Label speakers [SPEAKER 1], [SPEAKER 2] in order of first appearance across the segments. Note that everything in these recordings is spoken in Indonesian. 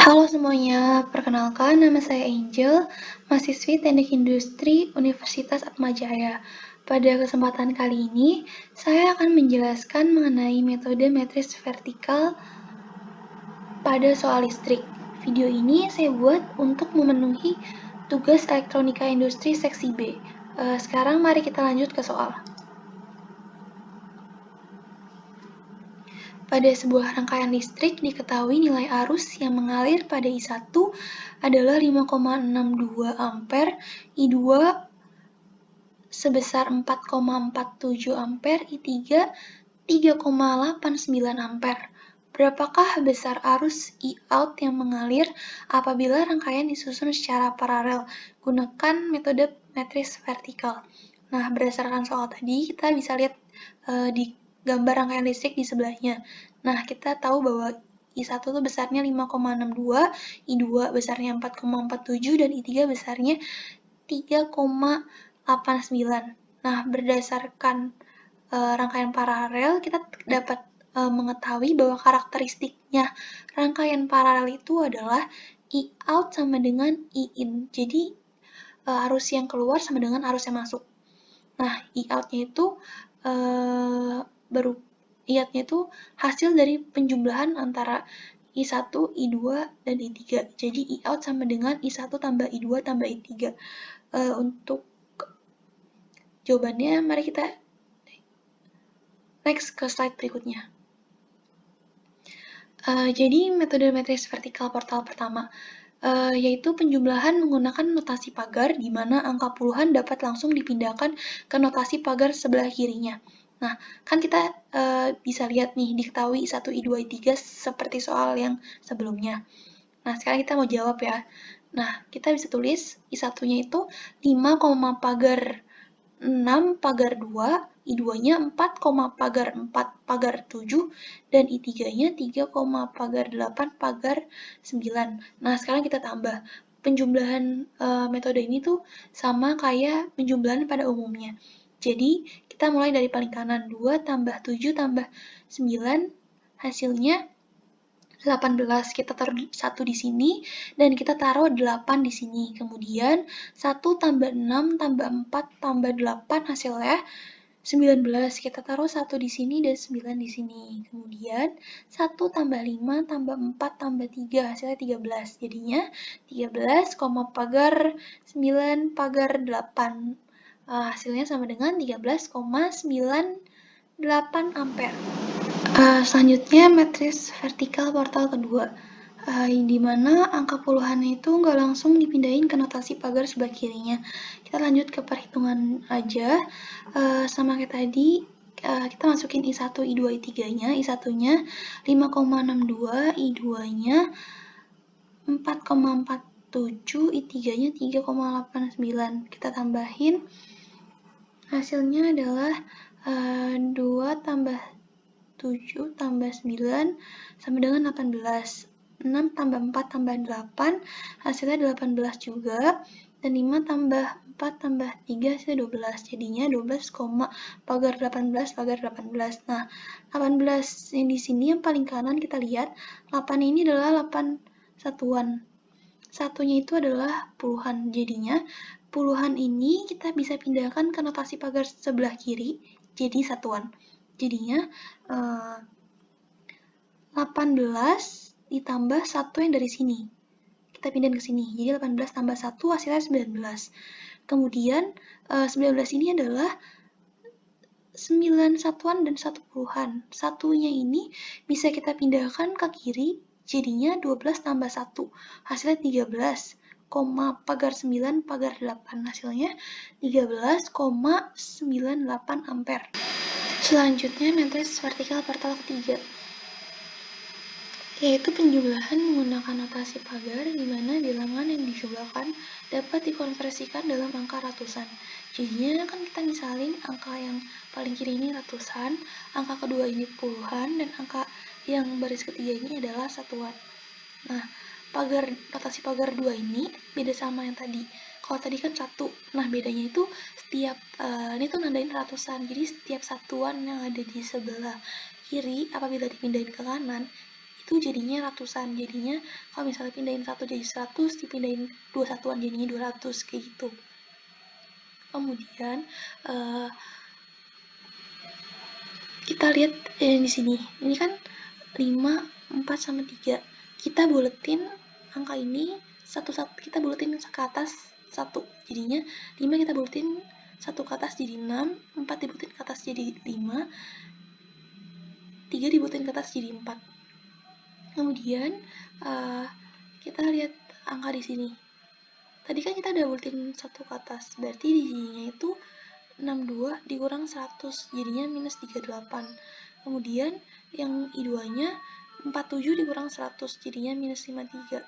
[SPEAKER 1] Halo semuanya, perkenalkan nama saya Angel, mahasiswi Teknik Industri Universitas Atmajaya. Pada kesempatan kali ini, saya akan menjelaskan mengenai metode matris vertikal pada soal listrik. Video ini saya buat untuk memenuhi tugas elektronika industri seksi B. Sekarang mari kita lanjut ke soal. Pada sebuah rangkaian listrik diketahui nilai arus yang mengalir pada I1 adalah 5,62 ampere, I2 sebesar 4,47 ampere, I3 3,89 ampere. Berapakah besar arus I-out yang mengalir apabila rangkaian disusun secara paralel? Gunakan metode matris vertikal. Nah, berdasarkan soal tadi, kita bisa lihat di gambar rangkaian listrik di sebelahnya. Nah, kita tahu bahwa I1 itu besarnya 5,62, I2 besarnya 4,47, dan I3 besarnya 3,89. Nah, berdasarkan rangkaian paralel, kita dapat mengetahui bahwa karakteristiknya rangkaian paralel itu adalah I-out sama dengan I-in. Jadi, arus yang keluar sama dengan arus yang masuk. Nah, I-out-nya itu I-out-nya itu hasil dari penjumlahan antara I1, I2, dan I3. Jadi I-out sama dengan I1 tambah I2 tambah I3. Untuk jawabannya, mari kita next ke slide berikutnya. Jadi metode matris vertikal portal pertama, yaitu penjumlahan menggunakan notasi pagar, di mana angka puluhan dapat langsung dipindahkan ke notasi pagar sebelah kirinya. Nah, kan kita bisa lihat nih, diketahui I1, I2, I3 seperti soal yang sebelumnya. Nah, sekarang kita mau jawab ya. Nah, kita bisa tulis I1-nya itu 5, pagar 6 pagar 2, I2-nya 4, pagar 4 pagar 7, dan I3-nya 3, pagar 8 pagar 9. Nah, sekarang kita tambah. Penjumlahan metode ini tuh sama kayak penjumlahan pada umumnya. Jadi, kita mulai dari paling kanan. 2 tambah 7 tambah 9, hasilnya 18. Kita taruh 1 di sini, dan kita taruh 8 di sini. Kemudian, 1 tambah 6 tambah 4 tambah 8 hasilnya 19. Kita taruh 1 di sini dan 9 di sini. Kemudian, 1 tambah 5 tambah 4 tambah 3 hasilnya 13. Jadinya 13, pagar 9 pagar 8. Hasilnya sama dengan 13,98 ampere. Selanjutnya matris vertikal portal kedua, di mana angka puluhannya itu nggak langsung dipindahin ke notasi pagar sebelah kirinya. Kita lanjut ke perhitungan aja, sama kayak tadi. Kita masukin I1, I2, I3-nya. I1-nya 5,62, I2-nya 4,47, I3-nya 3,89. Kita tambahin, hasilnya adalah 2 tambah 7 tambah 9 sama dengan 18. 6 tambah 4 tambah 8 hasilnya 18 juga. Dan 5 tambah 4 tambah 3 hasilnya 12. Jadinya 12, pagar 18 pagar 18. Nah, 18 yang di sini yang paling kanan kita lihat, 8 ini adalah 8 satuan. Satunya itu adalah puluhan. Jadinya puluhan ini kita bisa pindahkan ke notasi pagar sebelah kiri jadi satuan. Jadinya 18 ditambah 1 yang dari sini. Kita pindahin ke sini. Jadi 18 tambah 1 hasilnya 19. Kemudian 19 ini adalah 9 satuan dan 1 puluhan. Satunya ini bisa kita pindahkan ke kiri, jadinya 12 tambah 1. Hasilnya 13. Pagar 9 pagar 8. Hasilnya 13,98 ampere. Selanjutnya matris vertikal portal ketiga, yaitu penjumlahan menggunakan notasi pagar, di mana bilangan yang dijumlahkan dapat dikonversikan dalam angka ratusan. Jadinya kan kita misalin angka yang paling kiri ini ratusan, angka kedua ini puluhan, dan angka yang baris ketiga ini adalah satuan. Nah, notasi pagar 2 ini beda sama yang tadi. Kalau tadi kan 1, nah bedanya itu setiap, ini tuh nandain ratusan, jadi setiap satuan yang ada di sebelah kiri apabila dipindahin ke kanan, itu itu jadinya ratusan. Jadinya kalau misalnya pindahin 1 jadi 100, dipindahin 2 satuan jadinya 200, kayak gitu. Kemudian kita lihat di sini. Ini kan 5, 4, sama 3. Kita buletin angka ini kita buletin ke atas 1. Jadinya 5 kita buletin 1 ke atas jadi 6, 4 dibuletin ke atas jadi 5, 3 dibuletin ke atas jadi 4. Kemudian kita lihat angka di sini. Tadi kan kita udah buletin 1 ke atas, berarti di sininya itu 62 dikurang 100, jadinya minus 38. Kemudian yang I2-nya 47 dikurang 100, jadinya minus 53.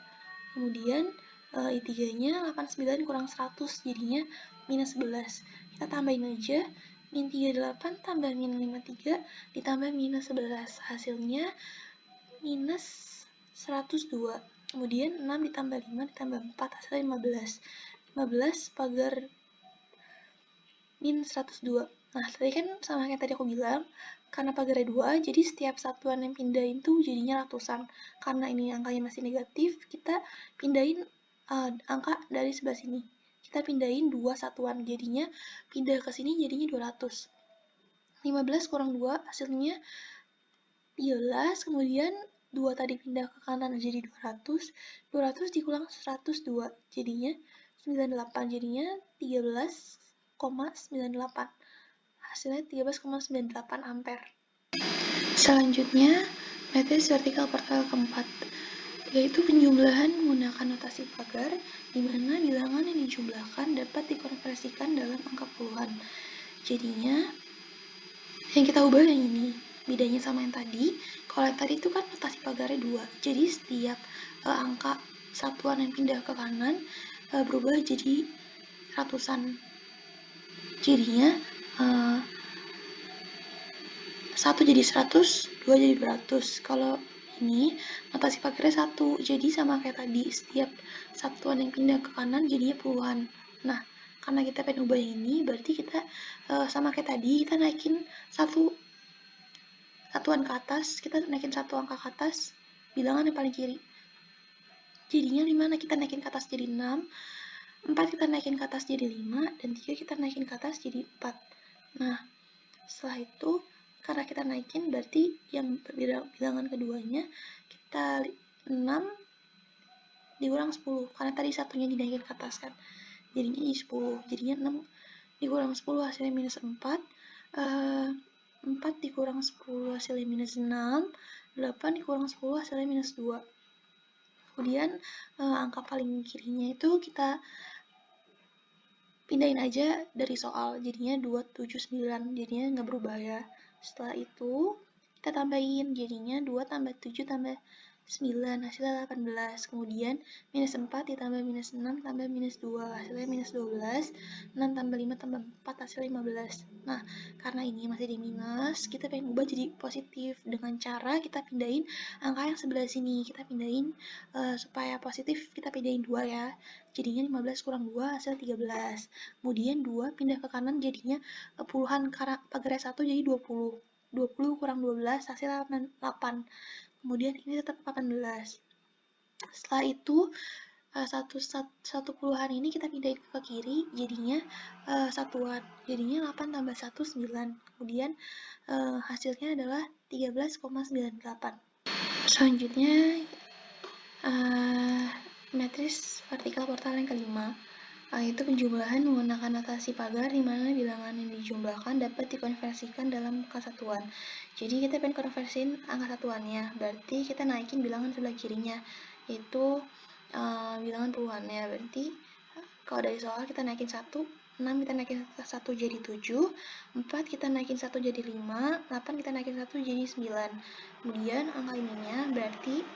[SPEAKER 1] Kemudian I3-nya 89 kurang 100, jadinya minus 11. Kita tambahin aja, min 38 tambah min 53 ditambah minus 11. Hasilnya minus 102. Kemudian 6 ditambah 5 ditambah 4, hasilnya 15. 15 pagar min 102. Nah, tadi kan sama kayak tadi aku bilang, karena pagarnya 2, jadi setiap satuan yang pindahin tuh jadinya ratusan. Karena ini angkanya masih negatif, kita pindahin angka dari sebelah sini. Kita pindahin 2 satuan, jadinya pindah ke sini jadinya 200. 15 kurang 2, hasilnya 13, kemudian 2 tadi pindah ke kanan jadi 200, 200 dikurang 102, jadinya 98, jadinya 13,98. Hasilnya 13,98 ampere. Selanjutnya, matris vertikal portal keempat, yaitu penjumlahan menggunakan notasi pagar, di mana bilangan yang dijumlahkan dapat dikonversikan dalam angka puluhan. Jadinya, yang kita ubah yang ini. Bedanya sama yang tadi, kalau yang tadi itu kan notasi pagarnya 2, jadi setiap angka satuan yang pindah ke kanan berubah jadi ratusan. Jadinya 1 jadi 100, 2 jadi 200. Kalau ini notasi pagarnya 1, jadi sama kayak tadi, setiap satuan yang pindah ke kanan jadinya puluhan. Nah, karena kita pengen ubah ini, berarti kita sama kayak tadi, kita naikin satuan ke atas, kita naikin 1 angka ke atas, bilangan yang paling kiri. Jadinya 5 kita naikin ke atas jadi 6, 4 kita naikin ke atas jadi 5, dan 3 kita naikin ke atas jadi 4. Nah, setelah itu, karena kita naikin, berarti yang bilangan keduanya, kita 6 dikurang 10, karena tadi satunya dinaikin ke atas kan, jadinya jadi 10, jadinya 6 dikurang 10 hasilnya minus 4, 4 dikurang 10 hasilnya minus 6, 8 dikurang 10 hasilnya minus 2. Kemudian angka paling kirinya itu kita pindahin aja dari soal, jadinya 279, jadinya nggak berubah ya. Setelah itu kita tambahin, jadinya 2 tambah 7 tambah 9, hasilnya 18. Kemudian minus 4 ditambah minus 6 tambah minus 2, hasilnya minus 12. 6 tambah 5 tambah 4, hasilnya 15. Nah, karena ini masih di minus, kita pengen ubah jadi positif dengan cara kita pindahin angka yang sebelah sini. Kita pindahin supaya positif, kita pindahin 2 ya. Jadinya 15 kurang 2, hasil 13. Kemudian 2 pindah ke kanan jadinya puluhan, karena pagarnya 1 jadi 20. 20 kurang 12, hasilnya 8. Kemudian ini tetap 18. Setelah itu satu puluhan ini kita pindahin ke kiri, jadinya satuan, jadinya 8 tambah 1 9. Kemudian hasilnya adalah 13,98. Selanjutnya matris vertikal portal yang kelima, yaitu penjumlahan menggunakan notasi pagar, di mana bilangan yang dijumlahkan dapat dikonversikan dalam angka satuan. Jadi kita pengen konversiin angka satuannya, berarti kita naikin bilangan sebelah kirinya, yaitu bilangan puluhannya. Berarti kalau dari soal kita naikin 1, 6 kita naikin 1 jadi 7, 4 kita naikin 1 jadi 5, 8 kita naikin 1 jadi 9. Kemudian angka ininya berarti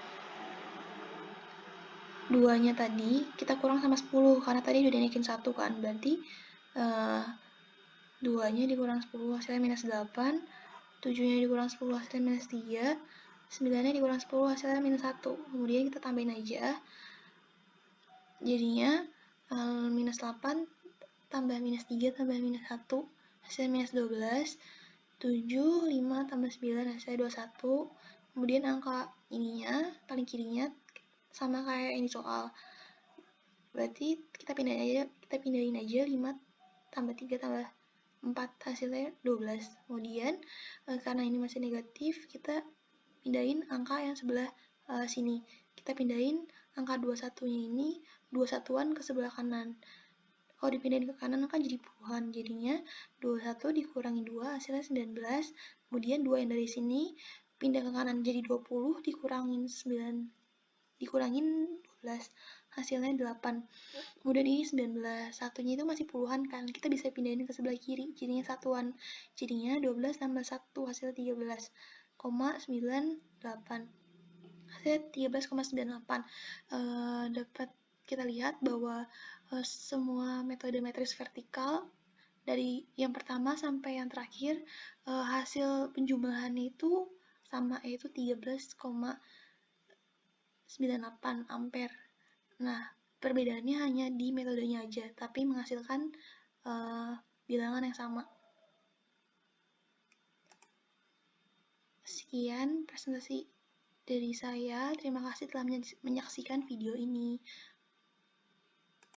[SPEAKER 1] 2-nya tadi kita kurang sama 10, karena tadi udah dinaikin 1 kan, berarti 2-nya dikurang 10 hasilnya minus 8, 7-nya dikurang 10 hasilnya minus 3, 9-nya dikurang 10 hasilnya minus 1. Kemudian kita tambahin aja, jadinya minus 8 tambah minus 3 tambah minus 1, hasilnya minus 12, 7, 5 tambah 9 hasilnya 21. Kemudian angka ininya, paling kirinya sama kayak ini soal. Berarti kita pindahin aja 5 tambah 3 tambah 4 hasilnya 12. Kemudian karena ini masih negatif, kita pindahin angka yang sebelah sini. Kita pindahin angka 21-nya ini 21-an ke sebelah kanan. Kalau dipindahin ke kanan kan jadi puluhan. Jadinya 21 dikurangi 2 hasilnya 19. Kemudian 2 yang dari sini pindah ke kanan jadi 20 dikurangin 9 dikurangin 12 hasilnya 8. Kemudian ini 19, satunya itu masih puluhan kan, kita bisa pindahin ke sebelah kiri, jadinya satuan. Jadinya 12 tambah 1 hasil 13,98. Hasilnya 13,98. Dapat kita lihat bahwa semua metode matris vertikal dari yang pertama sampai yang terakhir hasil penjumlahannya itu sama, yaitu 13,98 ampere. Nah, perbedaannya hanya di metodenya aja, tapi menghasilkan bilangan yang sama. Sekian presentasi dari saya. Terima kasih telah menyaksikan video ini.